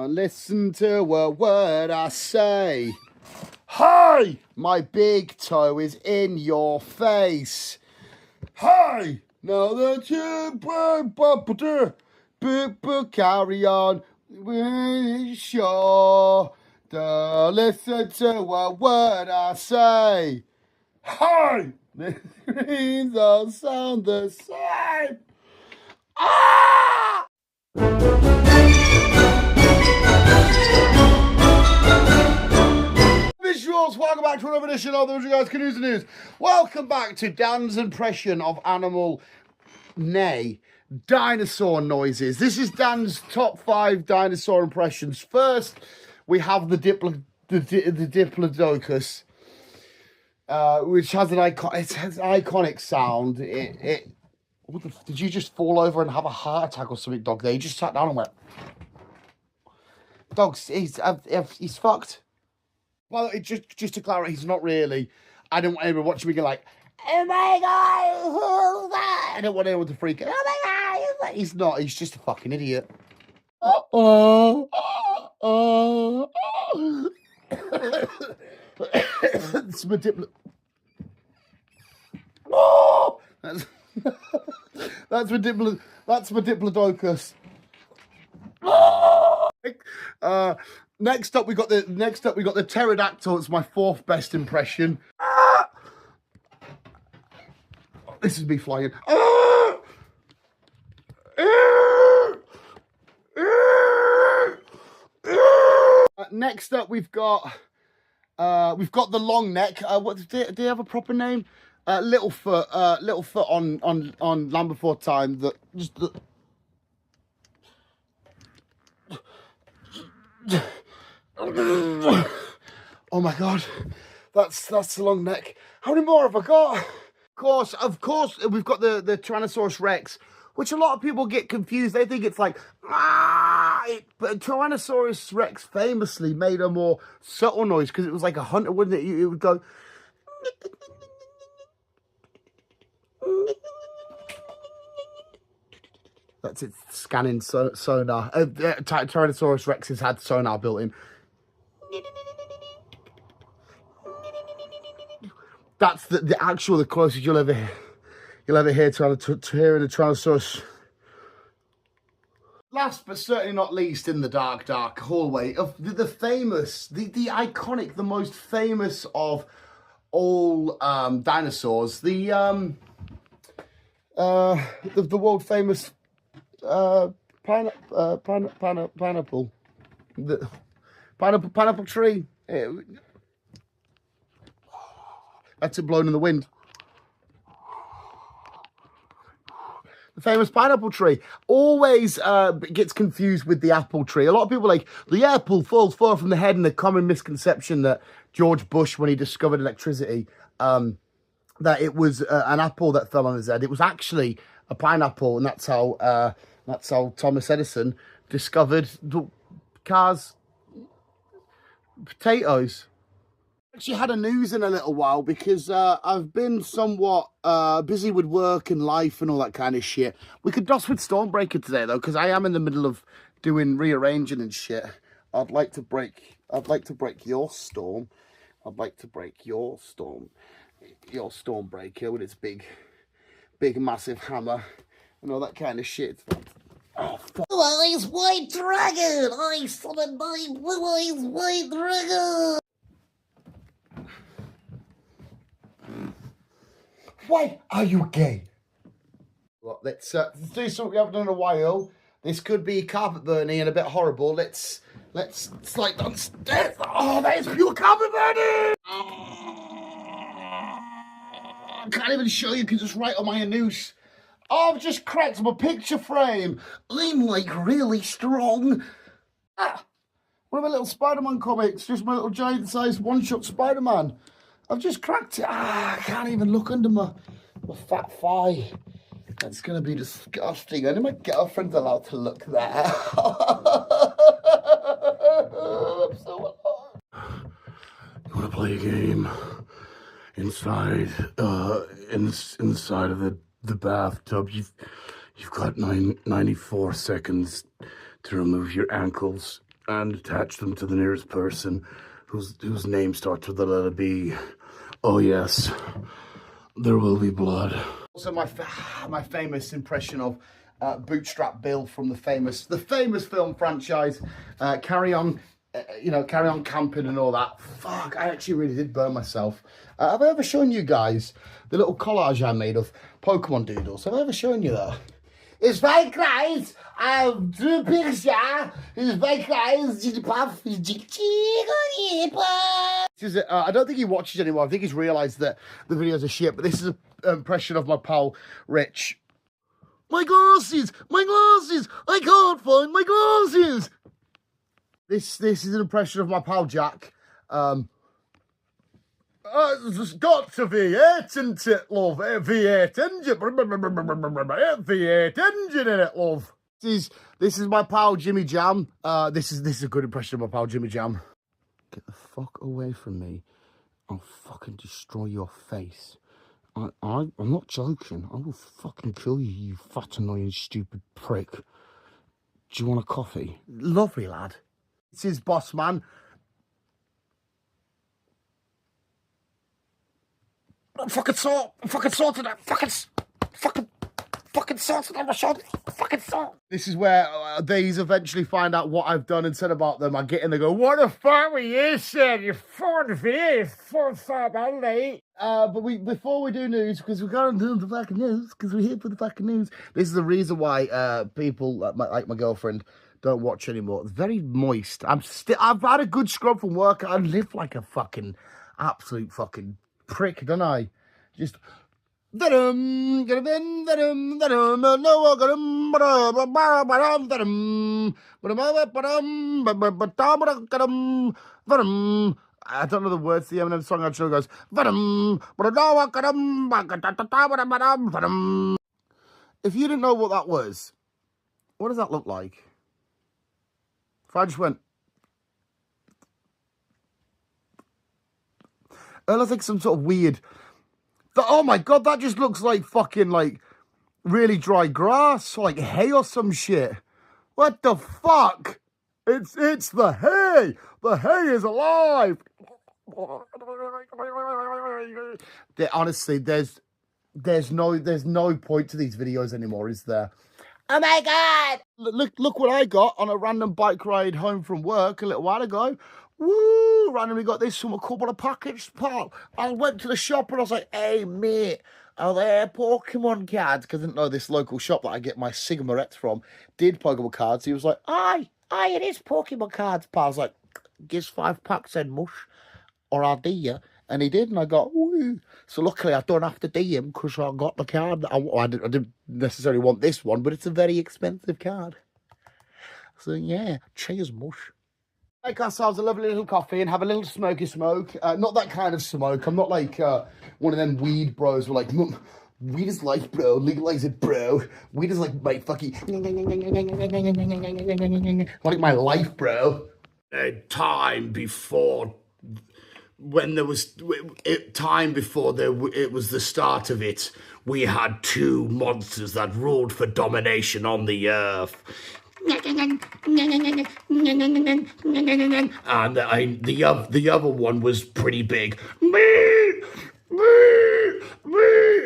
Listen to a word I say. Hi! My big toe is in your face. Hi! Now that you carry on, we're sure to listen to a word I say. Hi! The screams all sound the same. Ah! Visuals, welcome back to another edition of the Guyz Can Use the News. Welcome back to Dan's impression of animal, nay, dinosaur noises. This is Dan's top 5 dinosaur impressions. First, we have the Diplodocus, which has an iconic sound. Did you just fall over and have a heart attack or something, dog? There, you just sat down and went. Dogs, he's fucked. Well, just to clarify, he's not really. I don't want anyone watching me go like, oh my god, who's that? I don't want anyone to freak out. Oh my god, who's that? He's not. He's just a fucking idiot. It's my that's my Diplodocus. Next up we got the pterodactyl. It's my 4th best impression. This is me flying. Next up we've got the long neck. What do they have a proper name? Littlefoot on Land Before Time. Oh my god, that's the long neck. How many more have I got? Of course, we've got the Tyrannosaurus Rex, which a lot of people get confused. They think it's like but Tyrannosaurus Rex famously made a more subtle noise because it was like a hunter, wouldn't it? It would go. That's it, scanning sonar. Tyrannosaurus Rex has had sonar built in. That's the closest you'll ever hear hearing a Tyrannosaurus. Last but certainly not least, in the dark hallway of the famous, the iconic, the most famous of all dinosaurs, the world famous pineapple, the pineapple tree. That's it blowing in the wind. The famous pineapple tree always gets confused with the apple tree. A lot of people are like, the apple falls far from the head, and the common misconception that George Bush, when he discovered electricity, that it was an apple that fell on his head. It was actually a pineapple, and that's how Thomas Edison discovered the cars, potatoes. Actually had a news in a little while because I've been somewhat busy with work and life and all that kind of shit. We could DOS with Stormbreaker today though, because I am in the middle of doing rearranging and shit. I'd like to break your storm. I'd like to break your Stormbreaker with its big massive hammer and all that kind of shit. Oh, fuck. Blue Eyes White Dragon! I summoned my Blue Eyes White Dragon! Why are you gay? Well, let's do something we haven't done in a while. This could be carpet burning and a bit horrible. Let's slide downstairs. Oh, that is pure carpet burning! I can't even show you because it's right on my noose. Oh, I've just cracked my picture frame. I'm like really strong. One of my little Spider-Man comics, just my little giant-sized one-shot Spider-Man. I've just cracked it. I can't even look under my fat thigh. That's going to be disgusting. Only my girlfriend's allowed to look there. I'm so alone. You want to play a game inside inside of the bathtub? You've got 94 seconds to remove your ankles and attach them to the nearest person whose name starts with the letter B. Oh yes, there will be blood. Also, my famous impression of Bootstrap Bill from the famous film franchise, Carry On, Carry On Camping and all that. Fuck, I actually really did burn myself. Have I ever shown you guys the little collage I made of Pokemon doodles? Have I ever shown you that? It's very nice. Two picture. It's very nice. I don't think he watches anymore. I think he's realised that the videos are shit. But this is an impression of my pal Rich. My glasses! My glasses! I can't find my glasses! This is an impression of my pal Jack. It's got to V8, isn't it, love? V8 engine. V8 engine in it, love. This is my pal Jimmy Jam. This is a good impression of my pal Jimmy Jam. Get the fuck away from me. I'll fucking destroy your face. I'm not joking. I will fucking kill you, you fat, annoying, stupid prick. Do you want a coffee? Lovely, lad. This is Boss Man. Fucking salt in that. Fucking salt on my shoulder. Fucking salt. This is where these eventually find out what I've done and said about them. I get in, they go, "What the fuck were you saying? You phone video, phone late." But before we do news, because we gotta do the fucking news, because we're here for the fucking news. This is the reason why people like my girlfriend don't watch anymore. It's very moist. I've had a good scrub from work. I live like a fucking absolute fucking prick, don't I? Just venom, get a venom, no, venom. I don't know the words to the Eminem song. Actually goes venom. If you didn't know what that was, what does that look like? If I just went, I look like some sort of weird. Oh my god, that just looks like fucking like really dry grass, or like hay or some shit. What the fuck? It's the hay. The hay is alive. Honestly, there's no point to these videos anymore, is there? Oh my god! Look what I got on a random bike ride home from work a little while ago. Woo! Randomly got this from a couple of packets, pal. I went to the shop and I was like, "Hey mate, are there Pokemon cards?" Because I didn't know this local shop that I get my cigarettes from did Pokemon cards. He was like, aye, it is Pokemon cards, pal. I was like, "Gives 5 packs then, mush, or I'll do you." And he did, and I got, woo. So luckily I don't have to do him because I got the card. I didn't necessarily want this one, but it's a very expensive card. So yeah, cheers, mush. Make ourselves a lovely little coffee and have a little smoky smoke. Not that kind of smoke. I'm not like one of them weed bros who are like, weed is life, bro. Legalize it, bro. Weed is like my fucking... like my life, bro. Time before... When there was... Time before it was the start of it, we had 2 monsters that ruled for domination on the earth. And the other one was pretty big.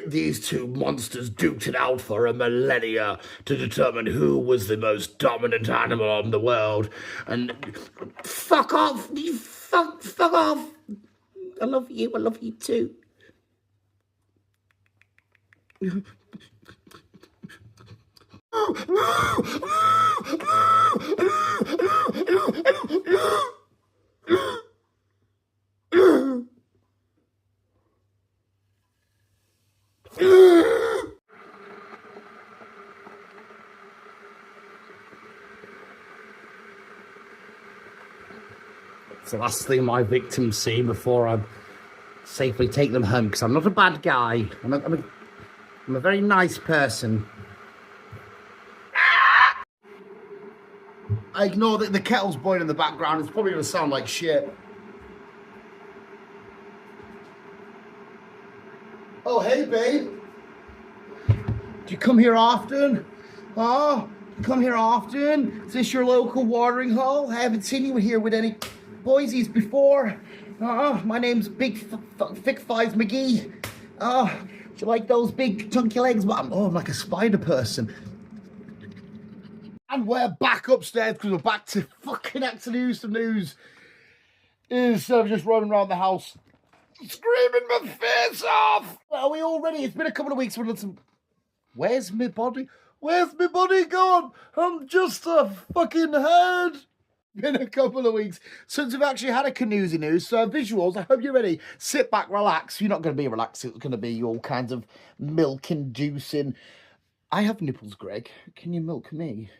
These 2 monsters duked it out for a millennia to determine who was the most dominant animal on the world. And fuck off, you fuck off. I love you too. It's the last thing my victims see before I safely take them home, because I'm not a bad guy. I'm a very nice person. I ignore that the kettle's boiling in the background. It's probably going to sound like shit. Oh, hey, babe. Do you come here often? Huh? Come here often? Is this your local watering hole? I haven't seen you here with any boysies before. My name's Big Thick Thighs McGee. Do you like those big chunky legs? I'm like a spider person. And we're back upstairs because we're back to fucking actually some news. Instead of just running around the house screaming my face off. Well, are we all ready? It's been a couple of weeks. We've done some... Where's my body? Where's my body gone? I'm just a fucking head. Been a couple of weeks since we've actually had a Canoosy news. So visuals, I hope you're ready. Sit back, relax. You're not going to be relaxed. It's going to be all kinds of milk-inducing. I have nipples, Greg. Can you milk me?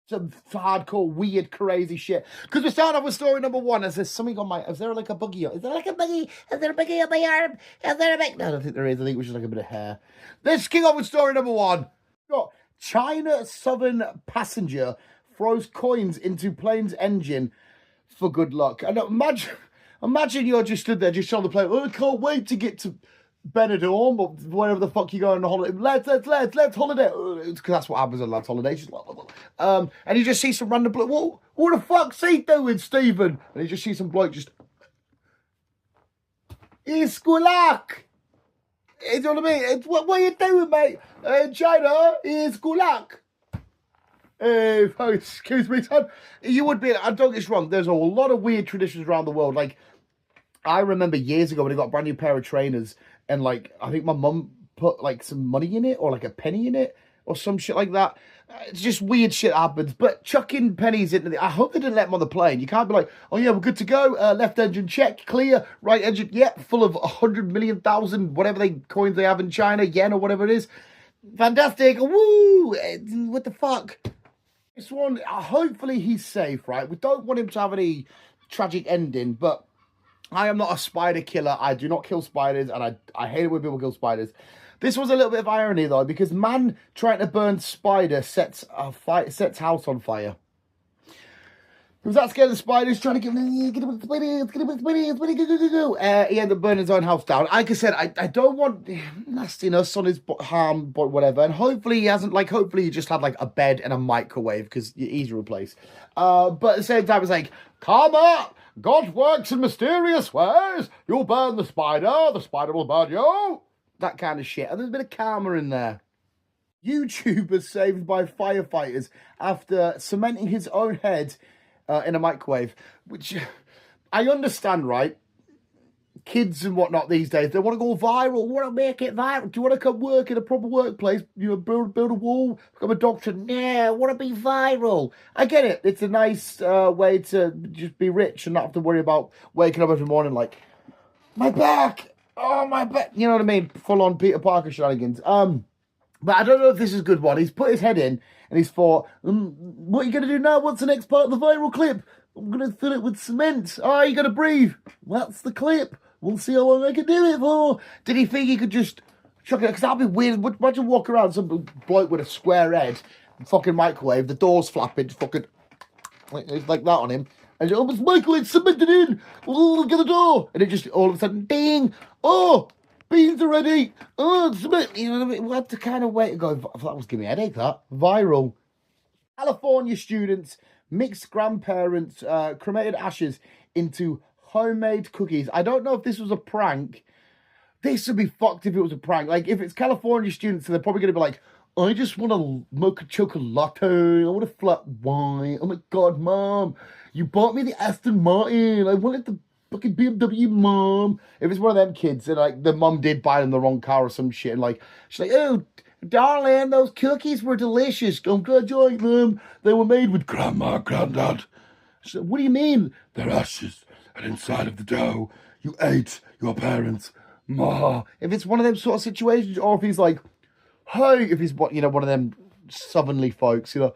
Some hardcore, weird, crazy shit. Because we start off with story number one. Is there something on my... Is there like a buggy? Is there like a buggy? Is there a buggy on my arm? Is there a buggy? No, I don't think there is. I think it was just like a bit of hair. Let's kick off with story number one. Got China Southern passenger throws coins into plane's engine for good luck. And imagine you're just stood there, just on the plane. Oh, I can't wait to get to Benidorm or wherever the fuck you go on holiday. Let's holiday. Because that's what happens on lads' holidays. Just and you just see some random bloke. What the fuck's he doing, Stephen? And you just see some bloke just. It's good luck. You know what I mean? What are you doing, mate? China is good luck. Excuse me, son. You would be. I don't get this wrong. There's a lot of weird traditions around the world. Like, I remember years ago when I got a brand new pair of trainers, and like I think my mum put like some money in it, or like a penny in it, or some shit like that. It's just weird shit happens. But chucking pennies into I hope they didn't let them on the plane. You can't be like, oh yeah, we're good to go. Left engine check, clear. Right engine, full of 100 million thousand whatever coins they have in China, yen or whatever it is. Fantastic. Woo! What the fuck? This one, hopefully he's safe, right? We don't want him to have any tragic ending, but I am not a spider killer. I do not kill spiders, and I hate it when people kill spiders. This was a little bit of irony, though, because man trying to burn spider sets house on fire. He was that scared of the spiders, trying to get he ended up burning his own house down. Like I said, I don't want nastiness on his harm, but whatever. And hopefully he hasn't, like, hopefully he just had, like, a bed and a microwave, because easy to replace. But at the same time, it's like, karma! God works in mysterious ways. You'll burn the spider will burn you. That kind of shit. And there's a bit of karma in there. YouTuber saved by firefighters after cementing his own head in a microwave, which I understand, right? Kids and whatnot these days, they want to go viral, want to make it viral. Do you want to come work in a proper workplace? You know, build a wall, become a doctor? Nah, I want to be viral. I get it. It's a nice way to just be rich and not have to worry about waking up every morning like, my back, oh, my back. You know what I mean? Full on Peter Parker shenanigans. But I don't know if this is a good one. He's put his head in and he's thought, what are you going to do now? What's the next part of the viral clip? I'm going to fill it with cement. Oh, you got to breathe. That's the clip. We'll see how long I can do it for. Did he think he could just chuck it? Because that'd be weird. Imagine walk around some bloke with a square head, fucking microwave, the doors flapping, fucking like that on him. And oh, it's Michael, it's cemented in. Oh, look at the door. And it just all of a sudden, ding. Oh, beans are ready. Oh, cement. You know what I mean? What the kind of way to go? That was giving me a headache, that. Viral. California students, mixed grandparents, cremated ashes into homemade cookies. I don't know if this was a prank. This would be fucked if it was a prank. Like, if it's California students, they're probably going to be like, I just want a mocha chocolate. I want a flat white. Oh my God, Mom. You bought me the Aston Martin. I wanted the fucking BMW, Mom. If it's one of them kids, and like the mum did buy them the wrong car or some shit, and like, she's like, oh, darling, those cookies were delicious. I'm glad you like them. They were made with Grandma, Granddad. She's like, what do you mean? They're ashes. And inside of the dough, you ate your parents' ma. If it's one of them sort of situations, or if he's like, hey, if he's, you know, one of them southernly folks, you know,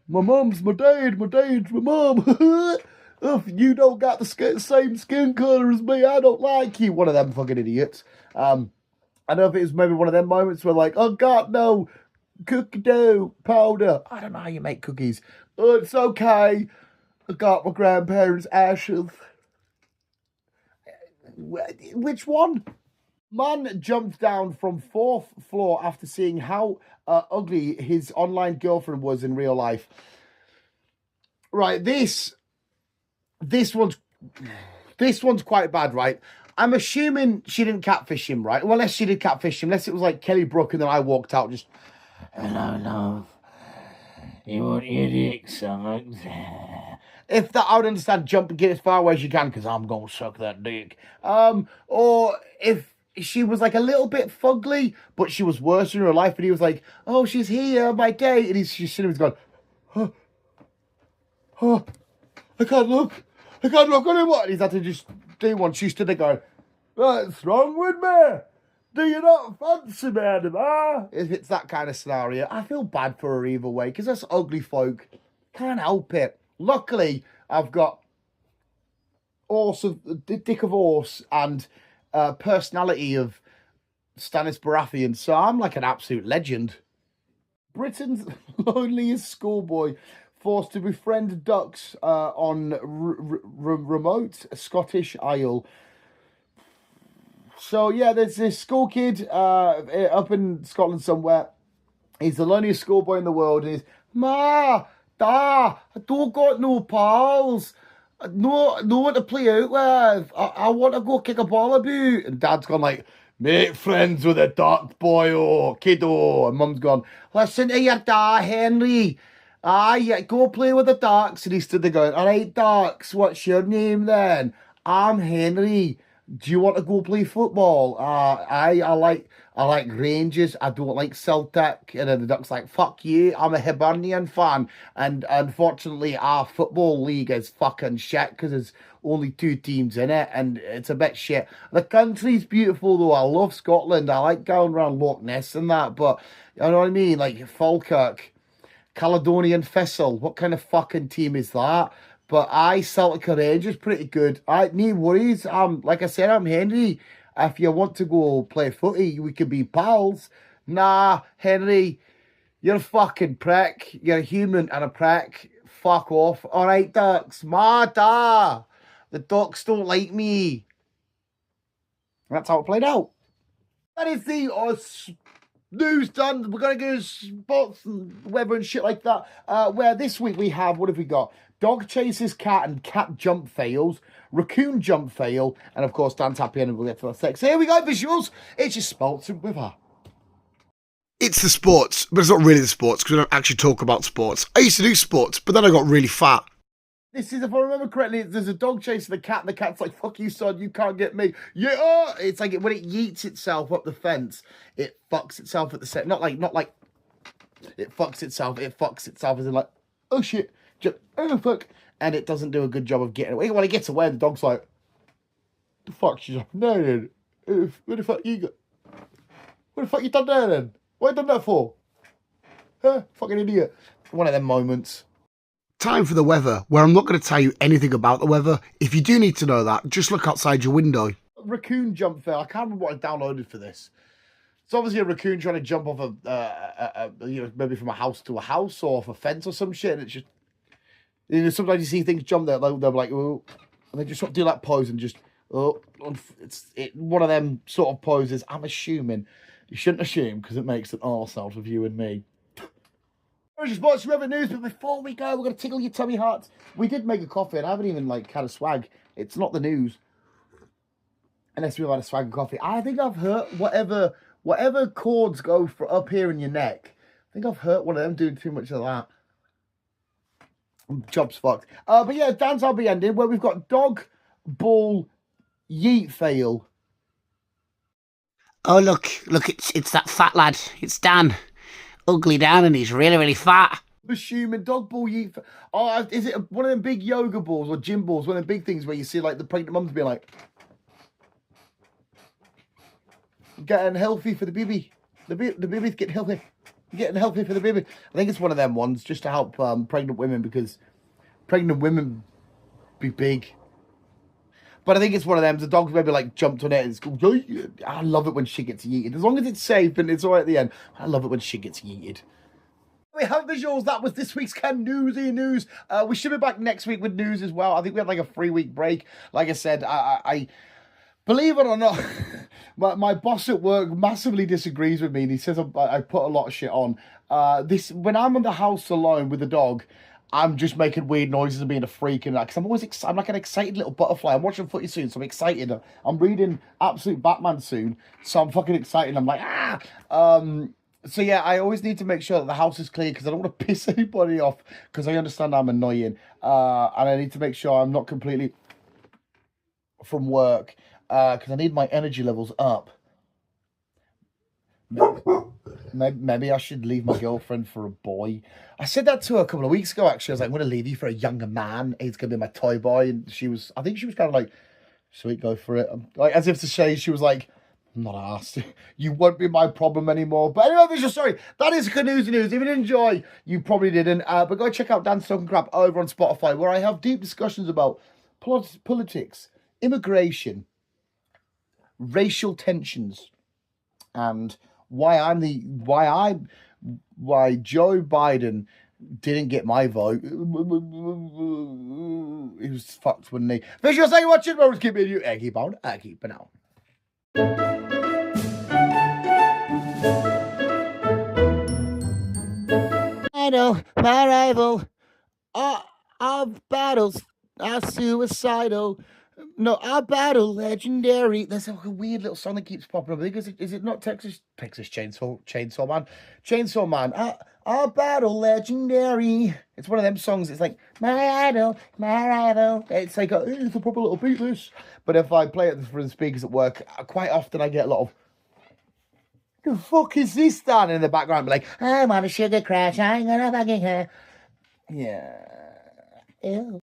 my mum's my dad, my dad's my mum. If you don't got the same skin color as me, I don't like you. One of them fucking idiots. I don't know if it was maybe one of them moments where like, oh God, no, cookie dough powder. I don't know how you make cookies. Oh, it's okay. I got my grandparents' ashes. Which one? Man jumped down from 4th floor after seeing how ugly his online girlfriend was in real life. Right, this one's quite bad, right? I'm assuming she didn't catfish him, right? Well, unless she did catfish him, unless it was like Kelly Brook and then I walked out just, hello, love. You want your dick sucked? If that, I would understand, jump and get as far away as you can because I'm going to suck that dick. Or if she was like a little bit fugly, but she was worse in real life, and he was like, oh, she's here, my date. And she's sitting there going, oh, I can't look anymore. And he's had to just do one. She stood there going, what's wrong with me? Do you not fancy me anymore? If it's that kind of scenario, I feel bad for her either way because that's ugly folk. Can't help it. Luckily, I've got dick of horse and personality of Stannis Baratheon, so I'm like an absolute legend. Britain's loneliest schoolboy forced to befriend ducks on remote Scottish Isle. So yeah, there's this school kid up in Scotland somewhere. He's the loneliest schoolboy in the world. And he's, Ma, Dad, I don't got no pals. No one to play out with. I want to go kick a ball about. And Dad's gone like, make friends with a duck, boy, kiddo. And Mum's gone, listen to your dad, Henry. Aye, go play with the ducks. And he stood there going, all right, ducks, what's your name then? I'm Henry. Do you want to go play football? I like Rangers. I don't like Celtic. And then the Duck's like, fuck you. I'm a Hibernian fan. And unfortunately, our football league is fucking shit because there's only 2 teams in it. And it's a bit shit. The country's beautiful though. I love Scotland. I like going around Loch Ness and that. But you know what I mean? Like Falkirk, Caledonian Thistle. What kind of fucking team is that? But Celtic or Rangers, pretty good. No worries. Like I said, I'm Henry. If you want to go play footy, we could be pals. Nah, Henry, you're a fucking prick. You're a human and a prick. Fuck off. All right, ducks. Da. The ducks don't like me. That's how it played out. That is the news done. We're going to go sports and weather and shit like that. Where this week we have, what have we got? Dog chases cat and cat jump fails. Raccoon jump fail. And of course, Dan's happy and we'll get to that sex. Here we go, visuals. It's your sports and weather. It's the sports, but it's not really the sports because we don't actually talk about sports. I used to do sports, but then I got really fat. This is, if I remember correctly, there's a dog chasing the cat, and the cat's like, fuck you, son, you can't get me. Yeah! It's like when it yeets itself up the fence, it fucks itself at the set. Not like, it fucks itself as in like, oh shit, just, oh fuck. And it doesn't do a good job of getting away. When it gets away, the dog's like, the fuck, she's like, no, what the fuck you got? What the fuck you done there then? What you done that for? Huh? Fucking idiot. One of them moments. Time for the weather, where I'm not going to tell you anything about the weather. If you do need to know that, just look outside your window. Raccoon jump fail. I can't remember what I downloaded for this. It's obviously a raccoon trying to jump off maybe from a house to a house or off a fence or some shit. And it's just, sometimes you see things jump there, they'll be like, oh, and they just sort of do that pose and just, oh, it's one of them sort of poses. I'm assuming. You shouldn't assume because it makes an arse out of you and me. There's sports weather news, but before we go, we're going to tickle your tummy hearts. We did make a coffee, and I haven't even had a swag. It's not the news, unless we've had a swag of coffee. I think I've hurt whatever cords go for up here in your neck. I think I've hurt one of them doing too much of that. Job's fucked. But yeah, Dan's I'll be ending where we've got dog ball yeet fail. Oh look, it's that fat lad. It's Dan. Ugly Dan, and he's really, really fat. Assuming dog ball yeet. Oh, is it one of them big yoga balls or gym balls? One of them big things where you see like the pregnant mums being like, getting healthy for the baby. The baby's getting healthy. Getting healthy for the baby. I think it's one of them ones just to help pregnant women because pregnant women be big. But I think it's one of them. The dog's maybe like jumped on it. And it's, I love it when shit gets yeeted. As long as it's safe and it's all right at the end. I love it when shit gets yeeted. We have visuals. That was this week's Newsy News. We should be back next week with news as well. I think we had like a 3-week break. Like I said, I believe it or not, My boss at work massively disagrees with me, and he says I put a lot of shit on. When I'm in the house alone with the dog, I'm just making weird noises and being a freak, and because I'm always I'm like an excited little butterfly. I'm watching footy soon, so I'm excited. I'm reading Absolute Batman soon, so I'm fucking excited. I'm like So yeah, I always need to make sure that the house is clear because I don't want to piss anybody off because I understand I'm annoying, and I need to make sure I'm not completely from work because I need my energy levels up. Maybe I should leave my girlfriend for a boy. I said that to her a couple of weeks ago, actually. I was like, I'm going to leave you for a younger man. He's going to be my toy boy. And I think she was kind of like, sweet, go for it. Like, as if to say, she was like, I'm not asked. You won't be my problem anymore. But anyway, sorry. That is good news. If you didn't enjoy, you probably didn't. But go check out Dan's Talking Crap over on Spotify, where I have deep discussions about politics, immigration, racial tensions, and why Joe Biden didn't get my vote. He was fucked, wasn't he? Visual, thank you for watching. We'll keep it you. Keep on. Keep it out. I know my rival. Our battles are suicidal. No, our battle legendary. There's a weird little song that keeps popping up. I think is it not Texas Chainsaw Man? Chainsaw Man. Our battle legendary. It's one of them songs. It's like my idol, my rival. It's like it's a proper little beat this. But if I play it for the speakers at work, quite often I get a lot of the fuck is this Dan in the background? Be like, I'm on a sugar crash. I ain't gonna fucking care. Yeah. Ew.